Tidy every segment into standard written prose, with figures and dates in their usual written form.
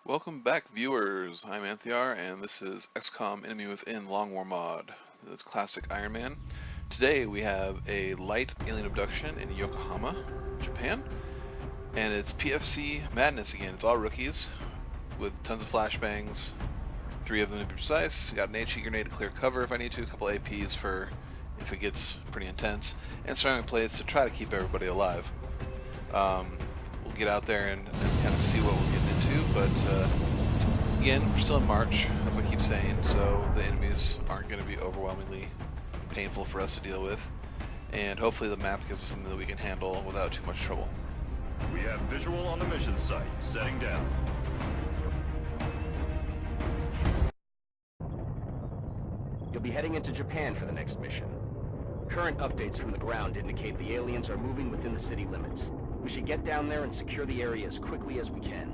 Welcome back, viewers. I'm Anthiar, and this is XCOM Enemy Within Long War Mod. That's classic Iron Man. Today we have a light alien abduction in Yokohama, Japan, and it's PFC madness again. It's all rookies with tons of flashbangs, 3 of them to be precise. Got an HE grenade to clear cover if I need to, a couple APs for if it gets pretty intense, and ceramic plates to try to keep everybody alive. We'll get out there and kind of see what we're getting into, but again, we're still in March, as I keep saying, so the enemies aren't going to be overwhelmingly painful for us to deal with, and hopefully the map gives us something that we can handle without too much trouble. We have visual on the mission site. Setting down. You'll be heading into Japan for the next mission. Current updates from the ground indicate the aliens are moving within the city limits. We should get down there and secure the area as quickly as we can.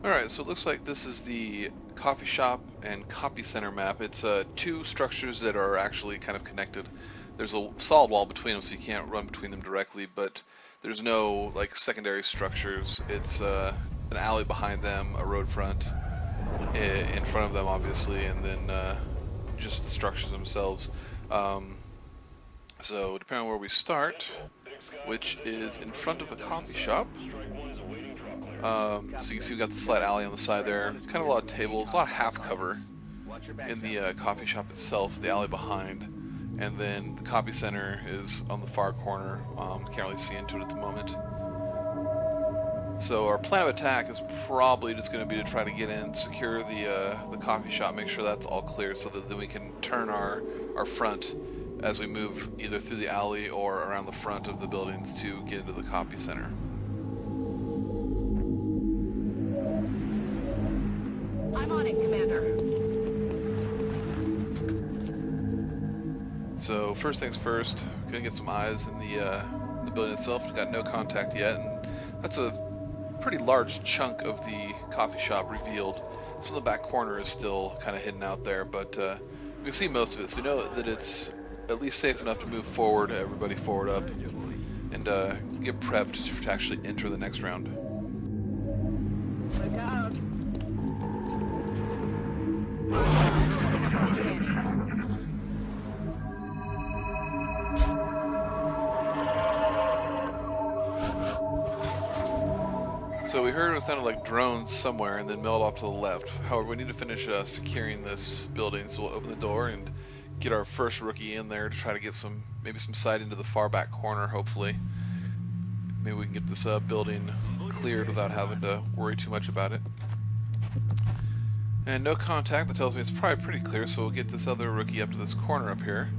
Alright, so it looks like this is the coffee shop and copy center map. It's 2 structures that are actually kind of connected. There's a solid wall between them, so you can't run between them directly, but there's no like secondary structures. It's an alley behind them, a road front in front of them, obviously, and then just the structures themselves. So depending on where we start, which is in front of the coffee shop. So you can see we've got the slight alley on the side there. Kind of a lot of tables, a lot of half cover in the coffee shop itself, the alley behind. And then the copy center is on the far corner. Can't really see into it at the moment. So our plan of attack is probably just going to be to try to get in, secure the coffee shop, make sure that's all clear, so that then we can turn our front as we move either through the alley or around the front of the buildings to get into the copy center. I'm on it, Commander. So first things first, gonna get some eyes in the building itself. We've got no contact yet, and that's a pretty large chunk of the coffee shop revealed. So the back corner is still kind of hidden out there, but we can see most of it, so we know that it's at least safe enough to move forward, everybody forward up, and get prepped to actually enter the next round. Look out. So we heard it sounded like drones somewhere and then milled off to the left. However, we need to finish securing this building, so we'll open the door and get our first rookie in there to try to get maybe some sight into the far back corner, hopefully. Maybe we can get this building cleared without having to worry too much about it. And no contact, that tells me it's probably pretty clear, so we'll get this other rookie up to this corner up here.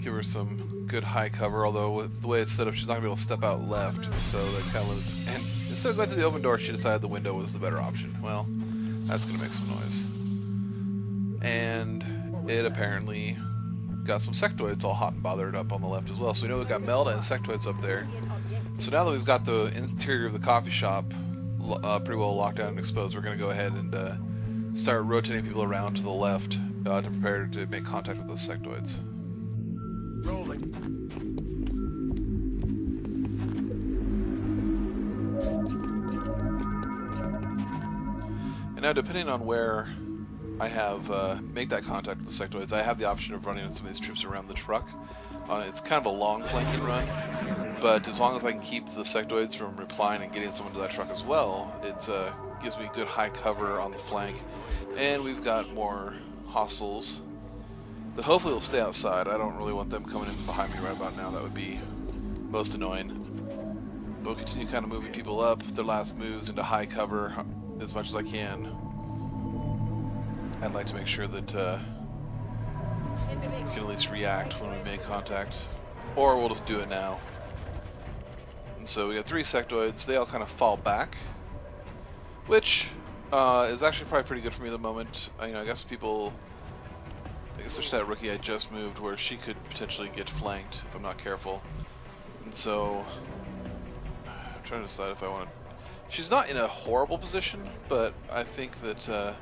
Give her some good high cover, although with the way it's set up, she's not going to be able to step out left, so that kind of limits. And instead of going through the open door, she decided the window was the better option. Well, that's going to make some noise. And it apparently got some sectoids all hot and bothered up on the left as well. So we know we've got Melda and sectoids up there. So now that we've got the interior of the coffee shop pretty well locked down and exposed, we're going to go ahead and start rotating people around to the left to prepare to make contact with those sectoids. Rolling. And now, depending on where I have make that contact with the sectoids, I have the option of running some of these troops around the truck. It's kind of a long flanking run, but as long as I can keep the sectoids from replying and getting someone to that truck as well, it gives me good high cover on the flank. And we've got more hostiles that hopefully will stay outside. I don't really want them coming in behind me right about now. That would be most annoying. But we'll continue kind of moving people up their last moves into high cover as much as I can. I'd like to make sure that we can at least react when we make contact, or we'll just do it now. And so we got 3 sectoids. They all kind of fall back, which is actually probably pretty good for me at the moment. I guess there's that rookie I just moved where she could potentially get flanked if I'm not careful. And so I'm trying to decide if I want to. She's not in a horrible position, but I think that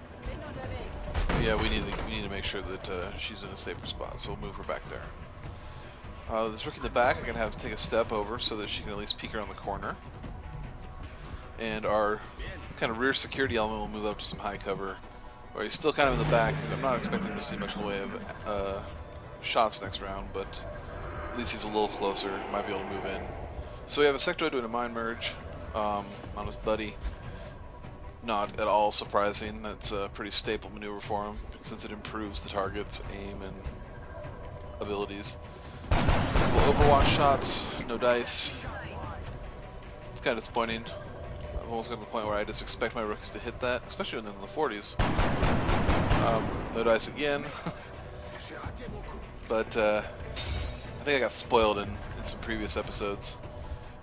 yeah, we need to make sure that she's in a safer spot. So we'll move her back there. This rookie in the back, I'm going to have to take a step over so that she can at least peek around the corner. and our kind of rear security element will move up to some high cover, where he's still kind of in the back because I'm not expecting him to see much in the way of shots next round, but at least he's a little closer, might be able to move in. So we have a sectoid doing a mind merge on his buddy. Not at all surprising. That's a pretty staple maneuver for him since it improves the target's aim and abilities. Well, Overwatch shots, no dice. It's kind of disappointing. I've almost got to the point where I just expect my rookies to hit that, especially when they're in the 40s. No dice again. But I think I got spoiled in some previous episodes.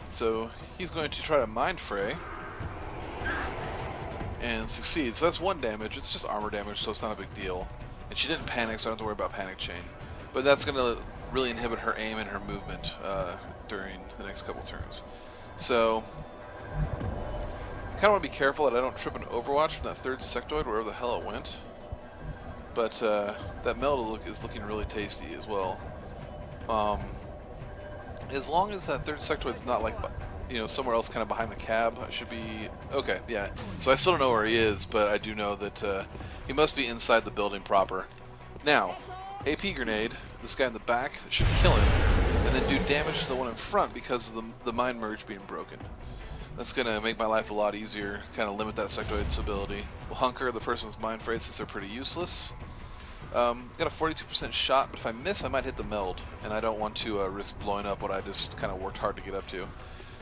So he's going to try to mind fray and succeed. So that's 1 damage. It's just armor damage, so it's not a big deal. And she didn't panic, so I don't have to worry about panic chain. But that's going to really inhibit her aim and her movement during the next couple turns. So I kind of want to be careful that I don't trip an Overwatch from that 3rd sectoid wherever the hell it went. But that meld is looking really tasty as well. As long as that 3rd sectoid's not like, you know, somewhere else kind of behind the cab, I should be okay. Yeah. So I still don't know where he is, but I do know that he must be inside the building proper. Now, AP grenade, this guy in the back should kill him, and then do damage to the one in front because of the mind merge being broken. That's gonna make my life a lot easier, kind of limit that sectoid's ability. We'll hunker the person's mind frayed since they're pretty useless. Got a 42% shot, but if I miss, I might hit the meld, and I don't want to risk blowing up what I just kind of worked hard to get up to.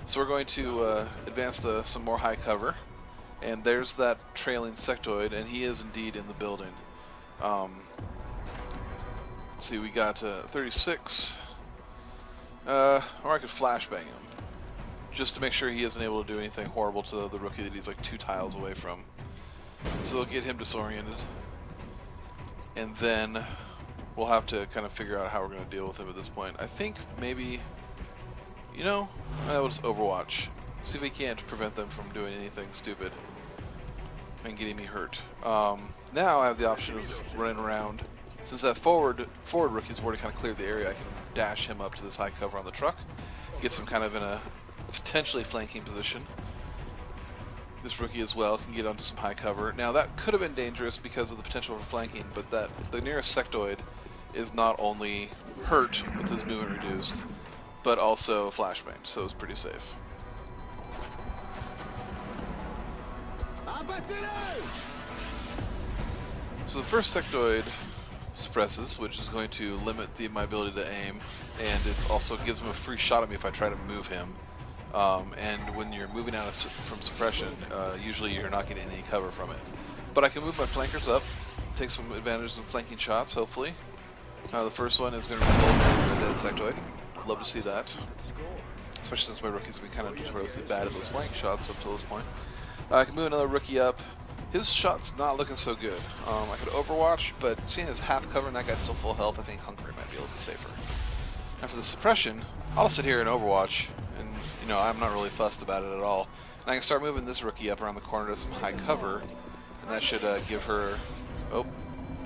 So we're going to advance to some more high cover, and there's that trailing sectoid, and he is indeed in the building. Let's see, we got 36, or I could flashbang him, just to make sure he isn't able to do anything horrible to the rookie that he's like 2 tiles away from. So we'll get him disoriented. And then we'll have to kind of figure out how we're going to deal with him at this point. I think maybe, you know, we'll just Overwatch. See if we can't prevent them from doing anything stupid and getting me hurt. Now I have the option of running around. Since that forward rookie's already kind of cleared the area, I can dash him up to this high cover on the truck. Gets him kind of in a potentially flanking position. This rookie as well can get onto some high cover. Now that could have been dangerous because of the potential for flanking, but the nearest sectoid is not only hurt with his movement reduced, but also flashbanged, so it's pretty safe. So the first sectoid suppresses, which is going to limit my ability to aim, and it also gives him a free shot at me if I try to move him. And when you're moving out from suppression, usually you're not getting any cover from it. But I can move my flankers up, take some advantage of flanking shots, hopefully. The first one is going to result in a dead sectoid. Love to see that. Especially since my rookies have been kind of notoriously bad at those flank shots up to this point. I can move another rookie up. His shot's not looking so good. I could Overwatch, but seeing his half cover and that guy's still full health, I think Hunkering might be a little bit safer. Now for the suppression, I'll sit here and Overwatch, and you know, I'm not really fussed about it at all. And I can start moving this rookie up around the corner to some high cover, and that should give her... Oh,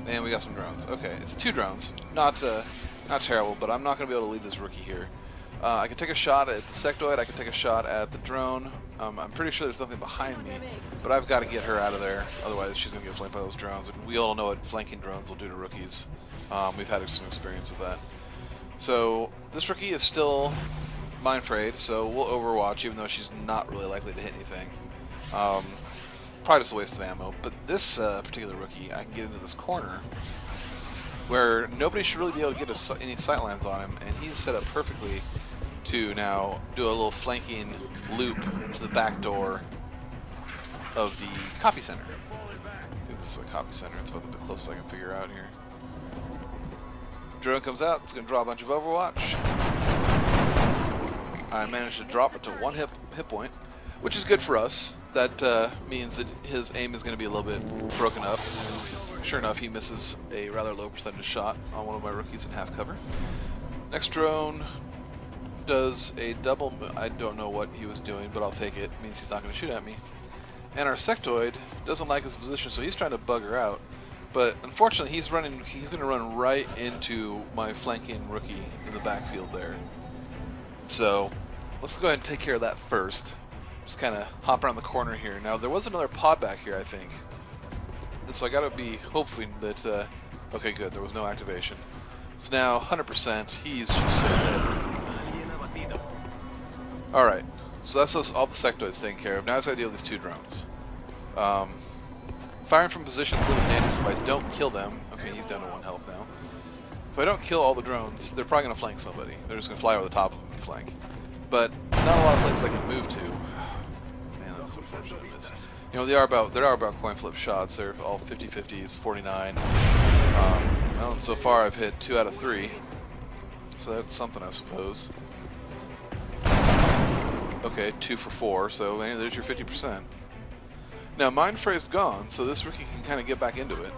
and we got some drones. Okay, it's 2 drones. Not terrible, but I'm not going to be able to lead this rookie here. I can take a shot at the sectoid, I can take a shot at the drone. I'm pretty sure there's nothing behind me, but I've got to get her out of there, otherwise she's going to get flanked by those drones. And we all know what flanking drones will do to rookies. We've had some experience with that. So this rookie is still mind frayed, so we'll Overwatch, even though she's not really likely to hit anything. Probably just a waste of ammo, but this particular rookie, I can get into this corner where nobody should really be able to get any sightlines on him, and he's set up perfectly to now do a little flanking loop to the back door of the coffee center. I think this is a coffee center. It's about the closest I can figure out here. Drone comes out. It's going to draw a bunch of Overwatch. I managed to drop it to 1 hit point, which is good for us. That means that his aim is going to be a little bit broken up. Sure enough, he misses a rather low percentage shot on one of my rookies in half cover. Next drone does a double... I don't know what he was doing, but I'll take it. It means he's not going to shoot at me. And our sectoid doesn't like his position, so he's trying to bug her out. But unfortunately, he's going to run right into my flanking rookie in the backfield there. So let's go ahead and take care of that first. Just kind of hop around the corner here. Now, there was another pod back here, I think. And so I gotta be hoping that, okay, good, there was no activation. So now, 100%, he's just so dead. Alright, so that's all the sectoids taken care of. Now it's gotta deal with these 2 drones. Firing from position is a little dangerous if I don't kill them. Okay, he's down to 1 health now. If I don't kill all the drones, they're probably gonna flank somebody. They're just gonna fly over the top of them and flank. But not a lot of places I can move to. Man, that's unfortunate. You know, there are about coin flip shots. They're all 50-50s, 49. Well, so far I've hit 2 out of 3. So that's something, I suppose. Okay, 2 for 4. So there's your 50%. Now, Mind Fray's gone, so this rookie can kind of get back into it.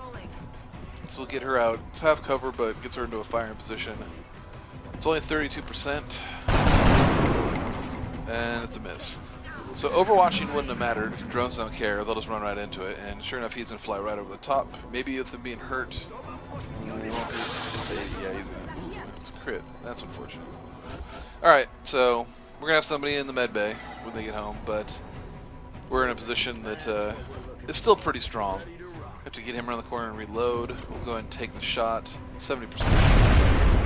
So we'll get her out. It's half cover, but gets her into a firing position. It's only 32%. And it's a miss. So overwatching wouldn't have mattered. Drones don't care. They'll just run right into it. And sure enough, he's going to fly right over the top. Maybe with him being hurt. Yeah, he's gonna. It's a crit. That's unfortunate. Alright, so we're going to have somebody in the med bay when they get home, but we're in a position that is still pretty strong. Have to get him around the corner and reload. We'll go ahead and take the shot. 70%.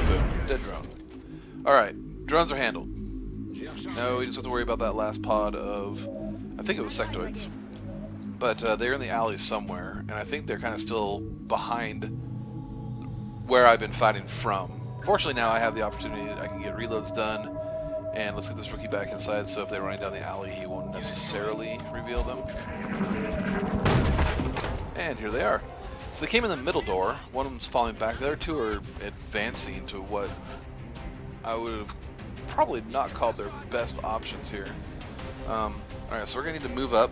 Boom. Dead drone. Alright, drones are handled. No, we just have to worry about that last pod of, I think it was sectoids. But they're in the alley somewhere, and I think they're kind of still behind where I've been fighting from. Fortunately now I have the opportunity, I can get reloads done, and let's get this rookie back inside, so if they're running down the alley, he won't necessarily reveal them. And here they are. So they came in the middle door, one of them's falling back, the other 2 are advancing to what I would have probably not called their best options here. Alright, so we're going to need to move up,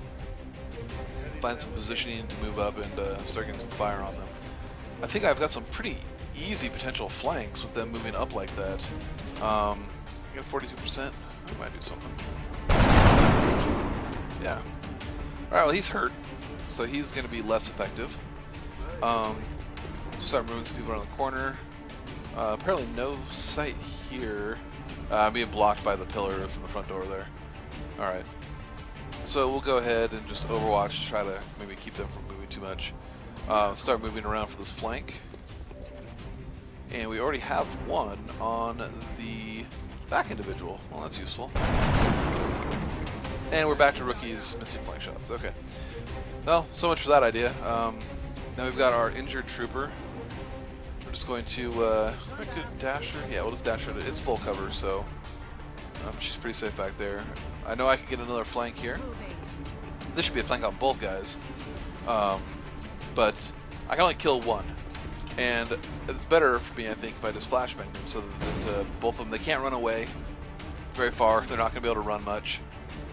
find some positioning to move up and start getting some fire on them. I think I've got some pretty easy potential flanks with them moving up like that. I got 42%. I might do something. Yeah. Alright, well he's hurt, so he's going to be less effective. Start moving some people around the corner. Apparently no sight here. I'm being blocked by the pillar from the front door there. Alright. So we'll go ahead and just overwatch, try to maybe keep them from moving too much. Start moving around for this flank. And we already have one on the back individual. Well, that's useful. And we're back to rookies missing flank shots. Okay. Well, so much for that idea. Now we've got our injured trooper. We're just going to, I could dash her. Yeah, we'll just dash her. It's full cover, so she's pretty safe back there. I know I can get another flank here. This should be a flank on both guys. But I can only kill one. And it's better for me, I think, if I just flashbang them so that both of them, they can't run away very far. They're not going to be able to run much.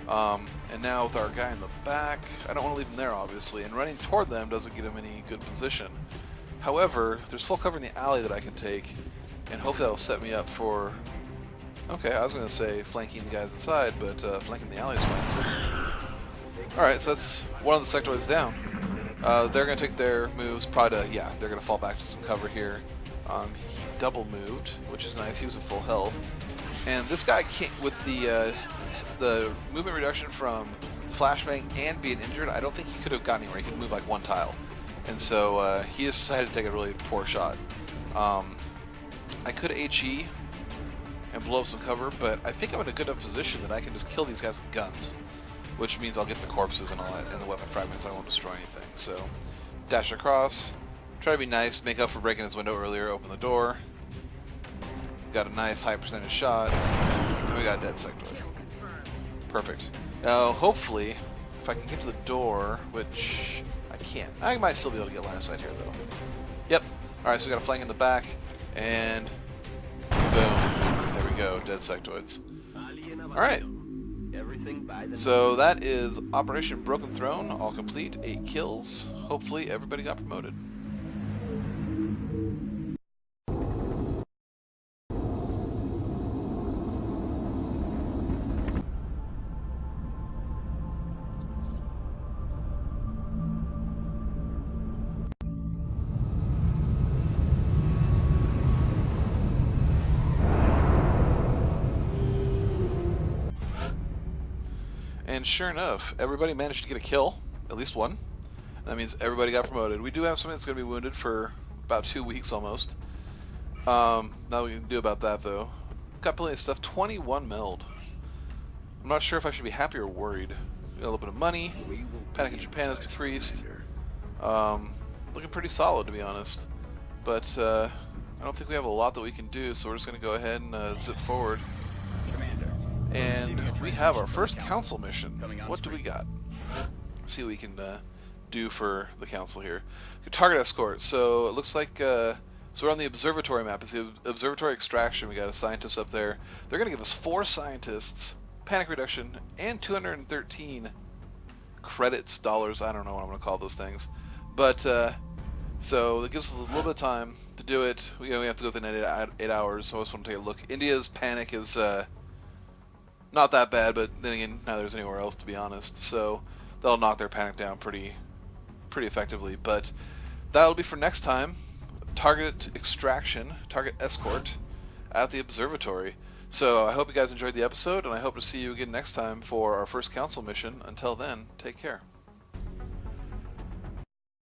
And now with our guy in the back, I don't want to leave him there, obviously. And running toward them doesn't get him any good position. However, there's full cover in the alley that I can take, and hopefully that'll set me up for... Okay, I was going to say flanking the guys inside, but flanking the alley is fine. Alright, so that's one of the sectoids down. They're going to take their moves, probably to, yeah, they're going to fall back to some cover here. He double moved, which is nice. He was at full health. And this guy can't, with the movement reduction from the flashbang and being injured, I don't think he could have gotten anywhere. He could move like one tile. And so he just decided to take a really poor shot. I could HE and blow up some cover, but I think I'm in a good enough position that I can just kill these guys with guns, which means I'll get the corpses and all that, and the weapon fragments. I won't destroy anything. So dash across, try to be nice, make up for breaking his window earlier, open the door. Got a nice high percentage shot, and we got a dead sectoid. Perfect. Now hopefully, if I can get to the door, which I can't. I might still be able to get line of sight here though. Yep. Alright, so we got a flank in the back, and boom. There we go, dead sectoids. Alright. So that is Operation Broken Throne, all complete, 8 kills. Hopefully everybody got promoted. And sure enough, everybody managed to get a kill, at least one. That means everybody got promoted. We do have somebody that's going to be wounded for about 2 weeks almost. Not what we can do about that though. Got plenty of stuff. 21 meld. I'm not sure if I should be happy or worried. Got a little bit of money. Panic in Japan has decreased. Looking pretty solid, to be honest. But I don't think we have a lot that we can do, so we're just going to go ahead and zip forward. And we have our first council mission. What do we got? Let's see what we can do for the council here. Target escort. So it looks like so we're on the observatory map. It's the observatory extraction. We got a scientist up there. They're going to give us 4 scientists, panic reduction, and 213 credits, dollars. I don't know what I'm going to call those things. But so it gives us a little bit of time to do it. We have to go within 8 hours. So I just want to take a look. India's panic is not that bad, but then again, neither there's anywhere else, to be honest. So that'll knock their panic down pretty effectively. But that'll be for next time. Target extraction, target escort at the observatory. So I hope you guys enjoyed the episode, and I hope to see you again next time for our first council mission. Until then, take care.